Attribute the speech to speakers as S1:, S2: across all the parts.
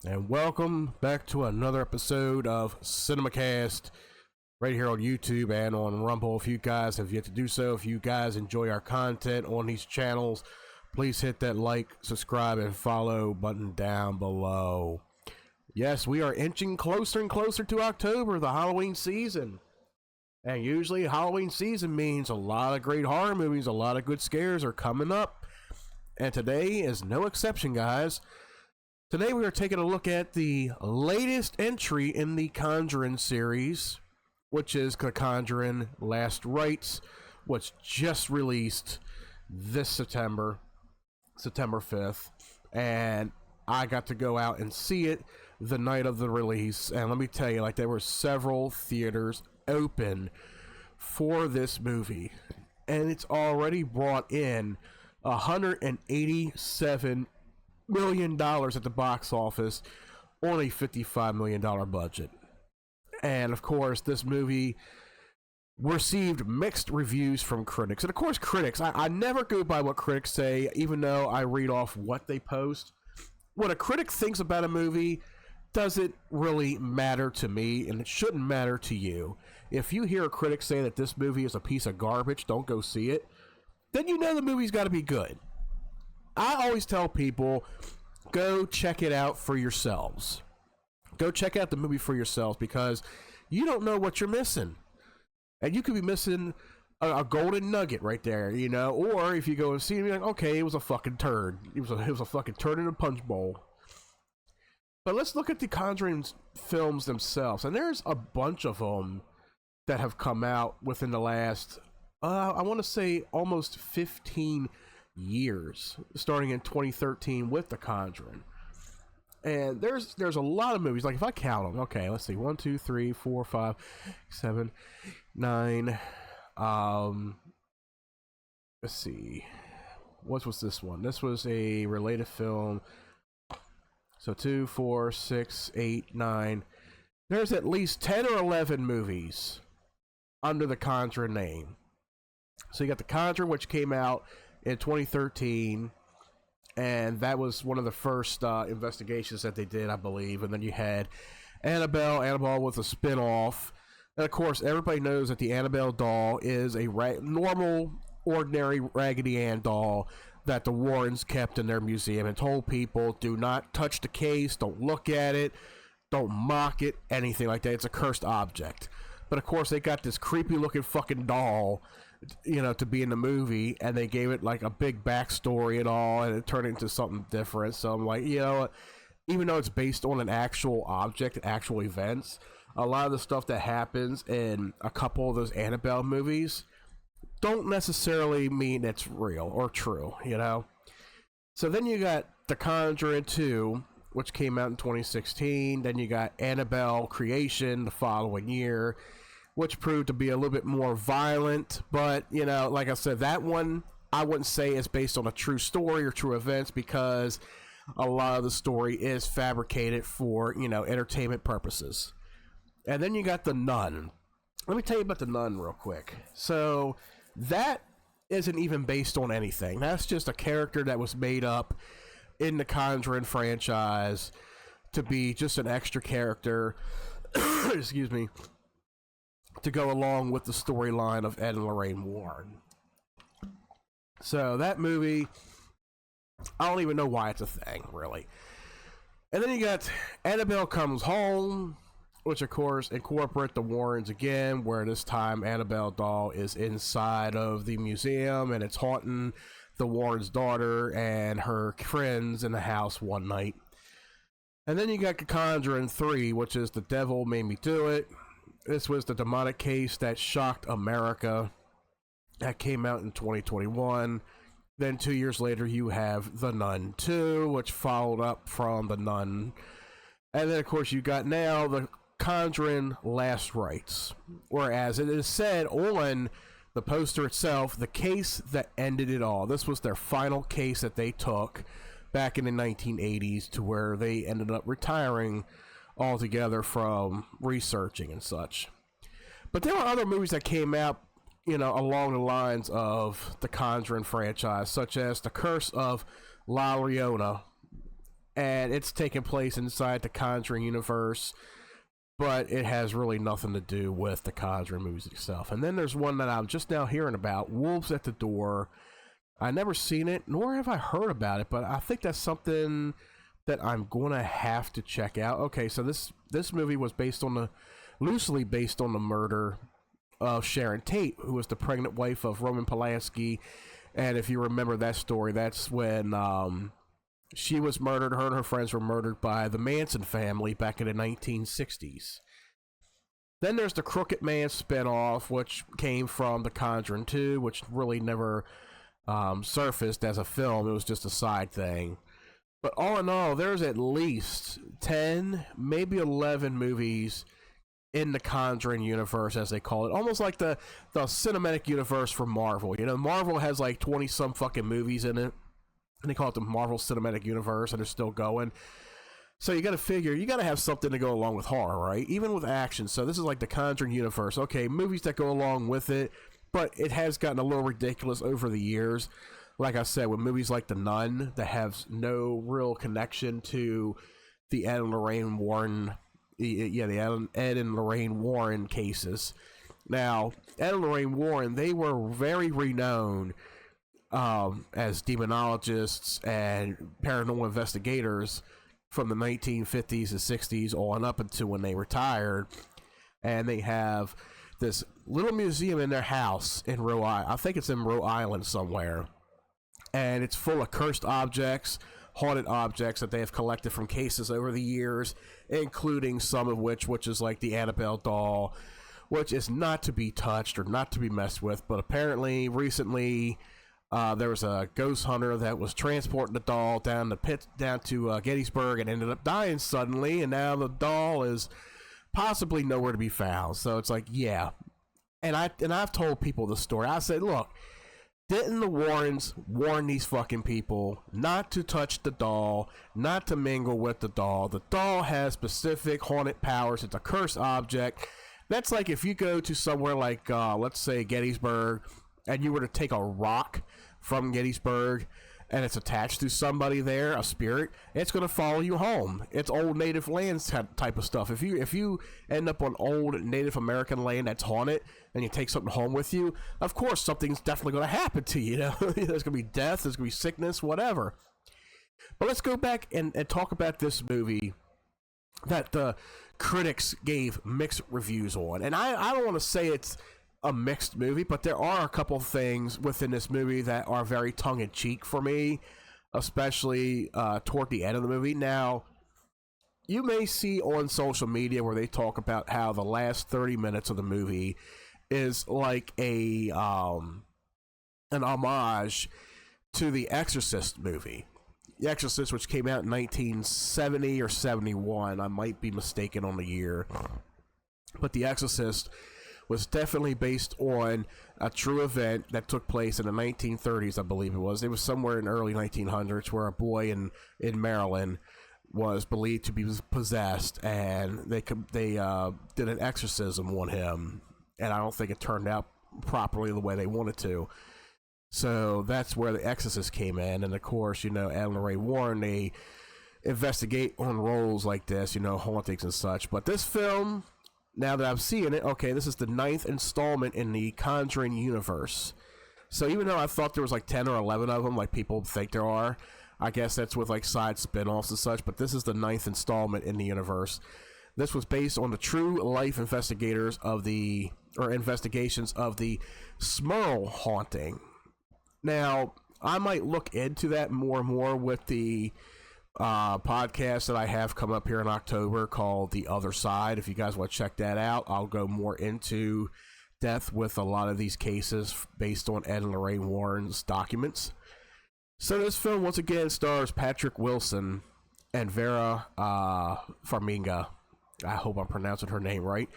S1: And welcome back to another episode of Cinemacast right here on YouTube and on Rumble. If you guys have yet to do so, if you guys enjoy our content on these channels, please hit that like, subscribe, and follow button down below. Yes, we are inching closer and closer to October, the Halloween season. And usually Halloween season means a lot of great horror movies, a lot of good scares are coming up. And today is no exception, guys. Today we are taking a look at the latest entry in the Conjuring series, which is The Conjuring Last Rites, which just released this September 5th, and I got to go out and see it the night of the release, and let me tell you, like, there were several theaters open for this movie, and it's already brought in $187 million at the box office on a $55 million budget. And of course, this movie received mixed reviews from critics. And of course, critics, I never go by what critics say, even though I read off what they post. What a critic thinks about a movie doesn't really matter to me, and it shouldn't matter to you. If you hear a critic say that this movie is a piece of garbage, don't go see it, then you know the movie's got to be good. I always tell people, go check it out for yourselves. Go check out the movie for yourselves, because you don't know what you're missing. And you could be missing a golden nugget right there, you know? Or if you go and see it, you're like, okay, it was a fucking turd. It was a fucking turd in a punch bowl. But let's look at the Conjuring films themselves. And there's a bunch of them that have come out within the last, I want to say, almost 15 years, starting in 2013 with The Conjuring. And there's a lot of movies. Like, if I count them, okay, let's see, 1 2 3 4 5 7 9, let's see, what was this one? This was a related film. So 2 4 6 8 9, there's at least 10 or 11 movies under the Conjuring name. So you got The Conjuring, which came out in 2013, and that was one of the first investigations that they did, I believe. And then you had Annabelle with a spin-off, and of course everybody knows that the Annabelle doll is a normal, ordinary Raggedy Ann doll that the Warrens kept in their museum and told people, do not touch the case, don't look at it, don't mock it, anything like that. It's a cursed object. But of course they got this creepy looking fucking doll, you know, to be in the movie, and they gave it like a big backstory and all, and it turned into something different. So I'm like, you know, even though it's based on an actual object, actual events, a lot of the stuff that happens in a couple of those Annabelle movies don't necessarily mean it's real or true, you know? So then you got The Conjuring 2, which came out in 2016. Then you got Annabelle Creation the following year, which proved to be a little bit more violent. But, you know, like I said, that one I wouldn't say is based on a true story or true events, because a lot of the story is fabricated for, you know, entertainment purposes. And then you got The Nun. Let me tell you about The Nun real quick. So that isn't even based on anything. That's just a character that was made up in the Conjuring franchise to be just an extra character, excuse me, to go along with the storyline of Ed and Lorraine Warren. So that movie, I don't even know why it's a thing, really. And then you got Annabelle Comes Home, which of course incorporate the Warrens again, where this time Annabelle doll is inside of the museum and it's haunting the Warrens' daughter and her friends in the house one night. And then you got The Conjuring 3, which is The Devil Made Me Do It. This was the demonic case that shocked America. That came out in 2021. Then 2 years later, you have The Nun 2, which followed up from The Nun. And then, of course, you got now The Conjuring Last Rites. Whereas it is said on the poster itself, the case that ended it all. This was their final case that they took back in the 1980s, to where they ended up retiring altogether from researching and such. But there were other movies that came out, you know, along the lines of the Conjuring franchise, such as The Curse of La Llorona, and it's taking place inside the Conjuring universe, but it has really nothing to do with the Conjuring movies itself. And then there's one that I'm just now hearing about, Wolves at the Door. I never seen it, nor have I heard about it, but I think that's something that I'm gonna have to check out. Okay, so this movie was loosely based on the murder of Sharon Tate, who was the pregnant wife of Roman Polanski. And if you remember that story, that's when she was murdered. Her and her friends were murdered by the Manson family back in the 1960s. Then there's the Crooked Man spinoff, which came from The Conjuring 2, which really never surfaced as a film. It was just a side thing. But all in all, there's at least 10, maybe 11 movies in the Conjuring universe, as they call it. Almost like the cinematic universe for Marvel. You know, Marvel has like 20-some fucking movies in it. And they call it the Marvel Cinematic Universe, and they're still going. So you got to figure, you got to have something to go along with horror, right? Even with action. So this is like the Conjuring universe. Okay, movies that go along with it, but it has gotten a little ridiculous over the years. Like I said, with movies like The Nun that have no real connection to the Ed and Lorraine Warren, the Ed and Lorraine Warren cases. Now, Ed and Lorraine Warren, they were very renowned as demonologists and paranormal investigators from the 1950s and 60s on up until when they retired. And they have this little museum in their house in Rhode Island. I think it's in Rhode Island somewhere. And it's full of cursed objects, haunted objects that they have collected from cases over the years, including some of which is like the Annabelle doll, which is not to be touched or not to be messed with. But apparently recently there was a ghost hunter that was transporting the doll down to Gettysburg and ended up dying suddenly, and now the doll is possibly nowhere to be found. So it's like, yeah. And I've told people the story. I said, look, didn't the Warrens warn these fucking people not to touch the doll, not to mingle with the doll? The doll has specific haunted powers. It's a cursed object. That's like if you go to somewhere like, let's say Gettysburg, and you were to take a rock from Gettysburg and it's attached to somebody there, a spirit, it's going to follow you home. It's old native land type of stuff. If you end up on old Native American land that's haunted and you take something home with you, of course something's definitely going to happen to you. You know, there's going to be death, there's going to be sickness, whatever. But let's go back and talk about this movie that the critics gave mixed reviews on. And I don't want to say it's a mixed movie, but there are a couple things within this movie that are very tongue-in-cheek for me, especially toward the end of the movie. Now, you may see on social media where they talk about how the last 30 minutes of the movie is like an homage to the Exorcist movie. The Exorcist, which came out in 1970 or 71. I might be mistaken on the year. But The Exorcist was definitely based on a true event that took place in the 1930s, I believe it was. It was somewhere in the early 1900s where a boy in Maryland was believed to be possessed, and they did an exorcism on him, and I don't think it turned out properly the way they wanted to. So that's where The Exorcist came in, and of course, you know, Ed and Lorraine Warren, they investigate on roles like this, you know, hauntings and such. But this film, now that I'm seeing it, okay, this is the 9th installment in the Conjuring universe. So even though I thought there was like 10 or 11 of them, like people think there are, I guess that's with like side spin-offs and such, but this is the 9th installment in the universe. This was based on the true life investigations of the Smurl haunting. Now, I might look into that more and more with the podcast that I have come up here in October called The Other Side. If you guys want to check that out, I'll go more into depth with a lot of these cases based on Ed and Lorraine Warren's documents. So this film once again stars Patrick Wilson and Vera Farmiga. I hope I'm pronouncing her name right,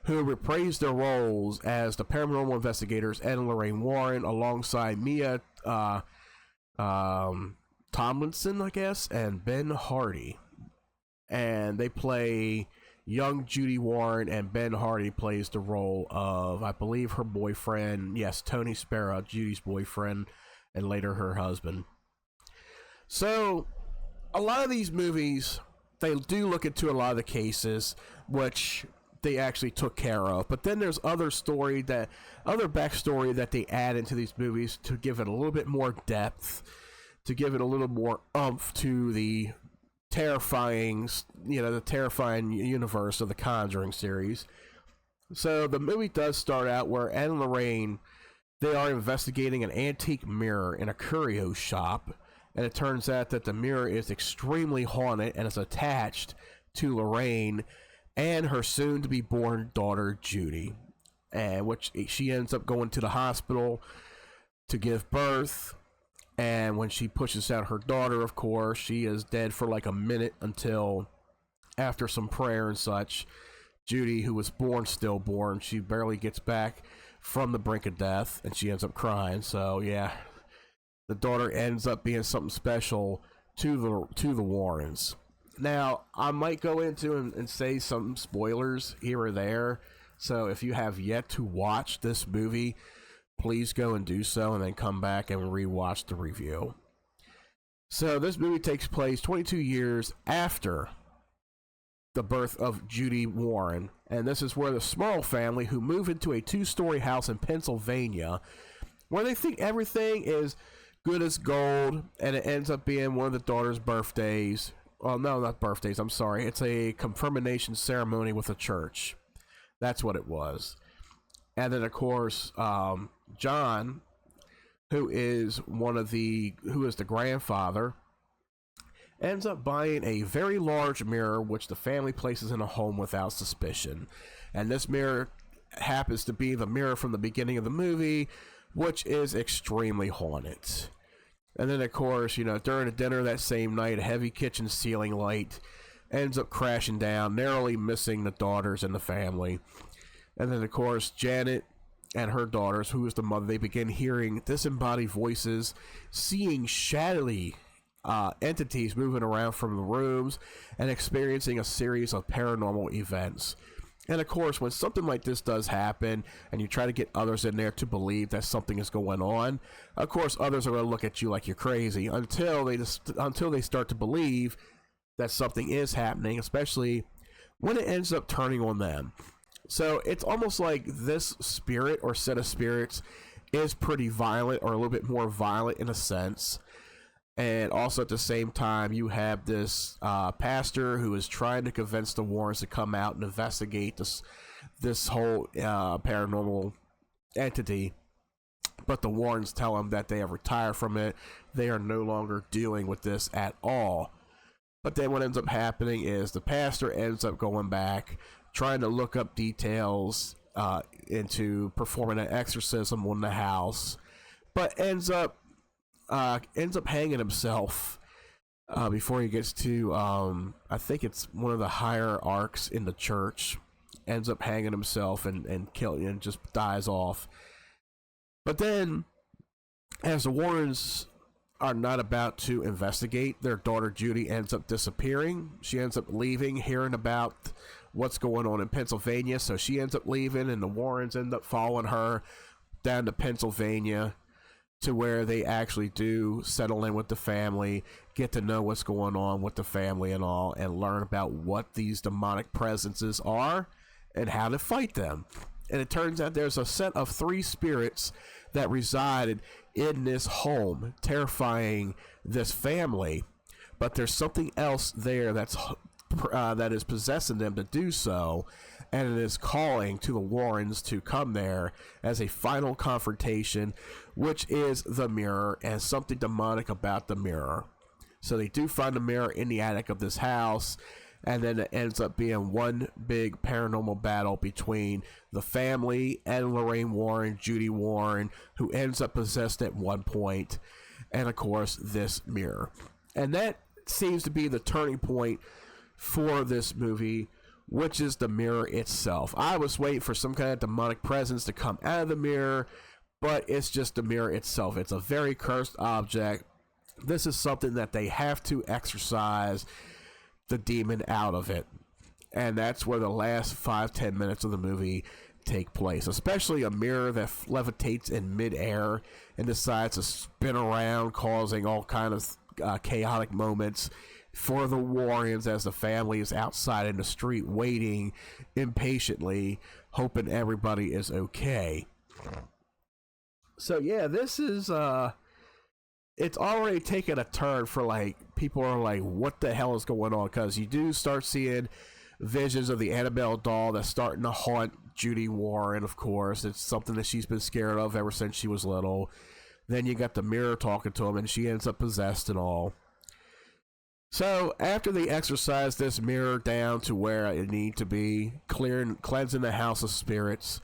S1: who reprised their roles as the paranormal investigators Ed and Lorraine Warren alongside Mia Tomlinson, I guess, and Ben Hardy. And they play young Judy Warren, and Ben Hardy plays the role of, I believe, her boyfriend. Yes, Tony Spera, Judy's boyfriend, and later her husband. So, a lot of these movies, they do look into a lot of the cases, which they actually took care of. But then there's other backstory that they add into these movies to give it a little bit more depth, to give it a little more oomph to the terrifying universe of the Conjuring series. So the movie does start out where Ed and Lorraine, they are investigating an antique mirror in a curio shop, and it turns out that the mirror is extremely haunted and is attached to Lorraine and her soon-to-be-born daughter, Judy, and which she ends up going to the hospital to give birth. And when she pushes out her daughter, of course, she is dead for like a minute until, after some prayer and such, Judy, who was stillborn, she barely gets back from the brink of death, and she ends up crying. So yeah, the daughter ends up being something special to the Warrens. Now, I might go into and say some spoilers here or there, so if you have yet to watch this movie, please go and do so, and then come back and rewatch the review. So this movie takes place 22 years after the birth of Judy Warren, and this is where the Smurl family, who move into a 2-story house in Pennsylvania, where they think everything is good as gold, and it ends up being one of the daughter's birthdays. Well, no, not birthdays, I'm sorry. It's a confirmation ceremony with a church. That's what it was. And then, of course, John, who is the grandfather, ends up buying a very large mirror, which the family places in a home without suspicion. And this mirror happens to be the mirror from the beginning of the movie, which is extremely haunted. And then, of course, during the dinner that same night, a heavy kitchen ceiling light ends up crashing down, narrowly missing the daughters and the family. And then, of course, Janet and her daughters, who is the mother, they begin hearing disembodied voices, seeing shadowy entities moving around from the rooms, and experiencing a series of paranormal events. And of course, when something like this does happen, and you try to get others in there to believe that something is going on, of course, others are going to look at you like you're crazy until they start to believe that something is happening, especially when it ends up turning on them. So it's almost like this spirit or set of spirits is pretty violent, or a little bit more violent in a sense. And also at the same time, you have this pastor who is trying to convince the Warrens to come out and investigate this whole paranormal entity. But the Warrens tell him that they have retired from it. They are no longer dealing with this at all. But then what ends up happening is the pastor ends up going back, trying to look up details into performing an exorcism on the house, but ends up hanging himself before he gets to I think it's one of the higher arcs in the church. Ends up hanging himself and just dies off. But then, as the Warrens are not about to investigate, their daughter Judy ends up disappearing. She ends up leaving, hearing about what's going on in Pennsylvania, so she ends up leaving, and the Warrens end up following her down to Pennsylvania, to where they actually do settle in with the family, get to know what's going on with the family and all, and learn about what these demonic presences are and how to fight them. And it turns out there's a set of 3 spirits that resided in this home, terrifying this family, but there's something else there that is possessing them to do so, and it is calling to the Warrens to come there as a final confrontation, which is the mirror and something demonic about the mirror. So they do find the mirror in the attic of this house, and then it ends up being one big paranormal battle between the family and Lorraine Warren, Judy Warren, who ends up possessed at one point, and of course this mirror. And that seems to be the turning point for this movie, which is the mirror itself. I was waiting for some kind of demonic presence to come out of the mirror, but it's just the mirror itself. It's a very cursed object. This is something that they have to exorcise the demon out of it. And that's where the last 5-10 minutes of the movie take place, especially a mirror that levitates in midair and decides to spin around, causing all kind of chaotic moments. for the Warrens as the family is outside in the street waiting impatiently, hoping everybody is okay. So yeah, this is it's already taken a turn for like people are like, what the hell is going on? Because you do start seeing visions of the Annabelle doll that's starting to haunt Judy Warren. Of course, it's something that she's been scared of ever since she was little. Then you got the mirror talking to him, and she ends up possessed and all. So after they exorcise this mirror down to where it need to be, cleansing the house of spirits,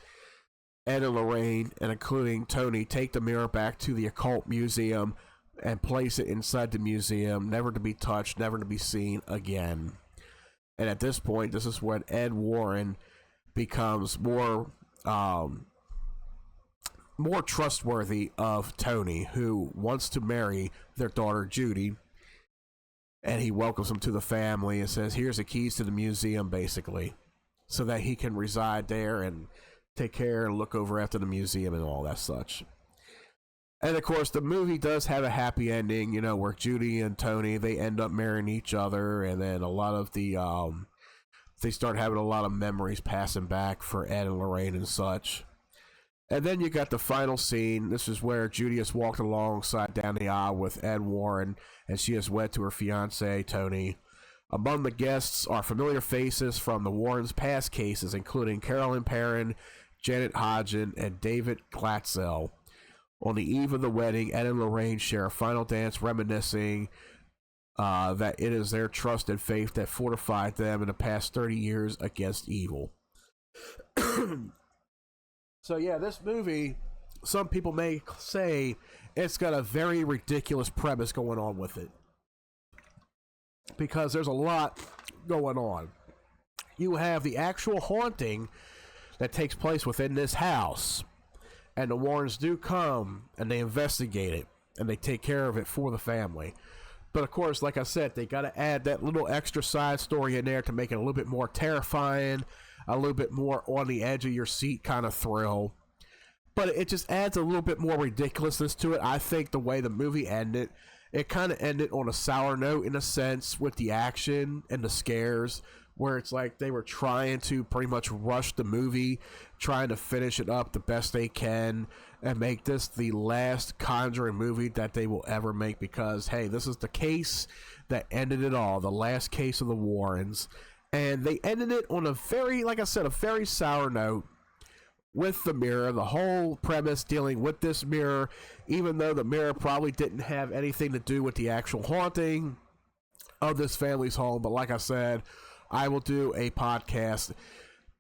S1: Ed and Lorraine, and including Tony, take the mirror back to the occult museum and place it inside the museum, never to be touched, never to be seen again. And at this point, this is when Ed Warren becomes more trustworthy of Tony, who wants to marry their daughter Judy. And he welcomes him to the family and says, here's the keys to the museum, basically, so that he can reside there and take care and look over after the museum and all that such. And of course, the movie does have a happy ending, you know, where Judy and Tony, they end up marrying each other, and then a lot of the they start having a lot of memories passing back for Ed and Lorraine and such. And then you got the final scene. This is where Judy is walking alongside down the aisle with Ed Warren, and she is wed to her fiance, Tony. Among the guests are familiar faces from the Warrens' past cases, including Carolyn Perrin, Janet Hodgen, and David Glatzel. On the eve of the wedding, Ed and Lorraine share a final dance reminiscing that it is their trust and faith that fortified them in the past 30 years against evil. So yeah, this movie, some people may say it's got a very ridiculous premise going on with it, because there's a lot going on. You have the actual haunting that takes place within this house, and the Warrens do come and they investigate it and they take care of it for the family. But of course, like I said, they got to add that little extra side story in there to make it a little bit more terrifying, a little bit more on the edge of your seat kind of thrill. But it just adds a little bit more ridiculousness to it. I think the way the movie ended, it kind of ended on a sour note in a sense with the action and the scares, where it's like they were trying to pretty much rush the movie, trying to finish it up the best they can and make this the last Conjuring movie that they will ever make, because, hey, this is the case that ended it all, the last case of the Warrens. And they ended it on a very, like I said, a very sour note with the mirror, the whole premise dealing with this mirror, even though the mirror probably didn't have anything to do with the actual haunting of this family's home. But like I said, I will do a podcast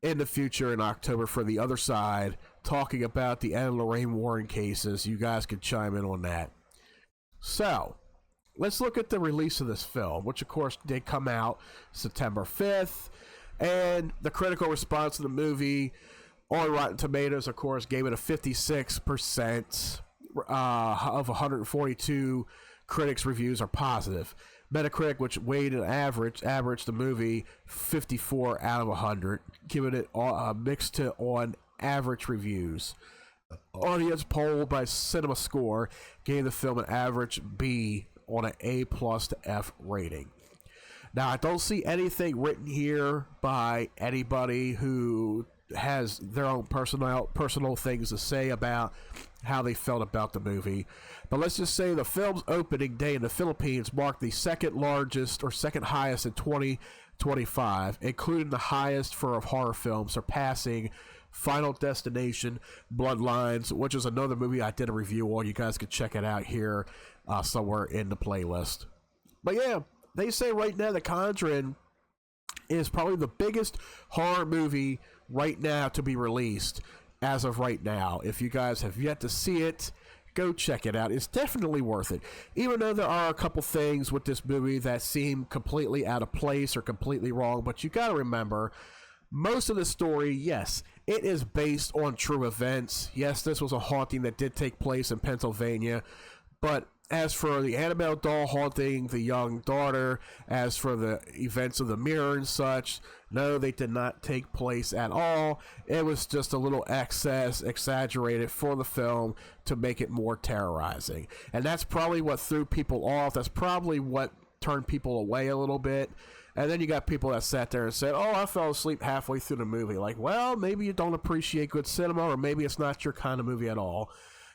S1: in the future in October for the other side, talking about the Ed and Lorraine Warren cases. You guys can chime in on that. So, let's look at the release of this film, which of course did come out September 5th. And the critical response to the movie on Rotten Tomatoes, of course, gave it a 56% of 142 critics' reviews are positive. Metacritic, which weighed an average the movie 54 out of 100, giving it mixed to on average reviews. Audience poll by CinemaScore gave the film an average B on an A+ to F rating. Now, I don't see anything written here by anybody who has their own personal things to say about how they felt about the movie. But let's just say the film's opening day in the Philippines marked the second largest or second highest in 2025, including the highest for a horror film, surpassing Final Destination Bloodlines, which is another movie I did a review on. You guys can check it out here somewhere in the playlist. But yeah, they say right now The Conjuring is probably the biggest horror movie right now to be released as of right now. If you guys have yet to see it, go check it out. It's definitely worth it. Even though there are a couple things with this movie that seem completely out of place or completely wrong, but you got to remember, most of the story, yes, it is based on true events. Yes, this was a haunting that did take place in Pennsylvania, but as for the Annabelle doll haunting the young daughter, as for the events of the mirror and such, no, they did not take place at all. It was just a little excess, exaggerated for the film to make it more terrorizing. And that's probably what threw people off. That's probably what turned people away a little bit. And then you got people that sat there and said, oh, I fell asleep halfway through the movie. Like, well, maybe you don't appreciate good cinema, or maybe it's not your kind of movie at all.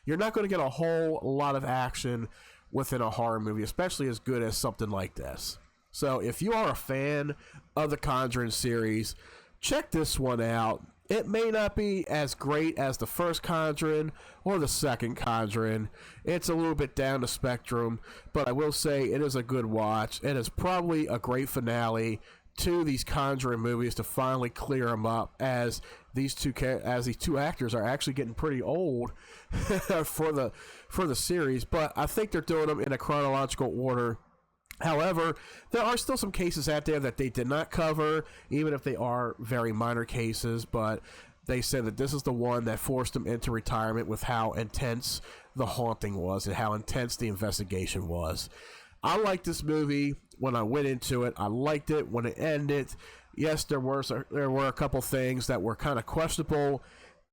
S1: You're not going to get a whole lot of action within a horror movie, especially as good as something like this. So if you are a fan of the Conjuring series, check this one out. It may not be as great as the first Conjuring or the second Conjuring. It's a little bit down the spectrum, but I will say it is a good watch. It is probably a great finale to these Conjuring movies to finally clear them up, as these two actors are actually getting pretty old for the series. But I think they're doing them in a chronological order. However, there are still some cases out there that they did not cover, even if they are very minor cases, but they said that this is the one that forced them into retirement with how intense the haunting was and how intense the investigation was. I liked this movie when I went into it. I liked it when it ended. Yes, there were a couple things that were kind of questionable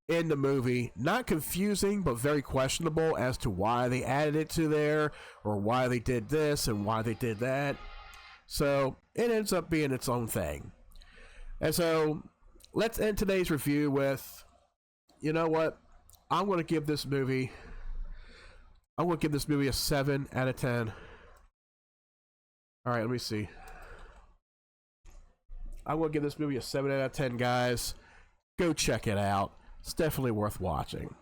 S1: in the movie. Not confusing, but very questionable as to why they added it to there, or why they did this and why they did that. So it ends up being its own thing. And so let's end today's review with, you know what, I'm going to give this movie a 7 out of 10. All right, let me see. I'm going to give this movie a 7 out of 10, guys. Go check it out. It's definitely worth watching.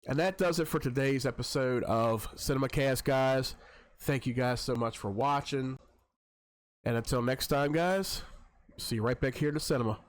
S1: And that does it for today's episode of Cinemacast, guys. Thank you guys so much for watching. And until next time, guys, see you right back here in the cinema.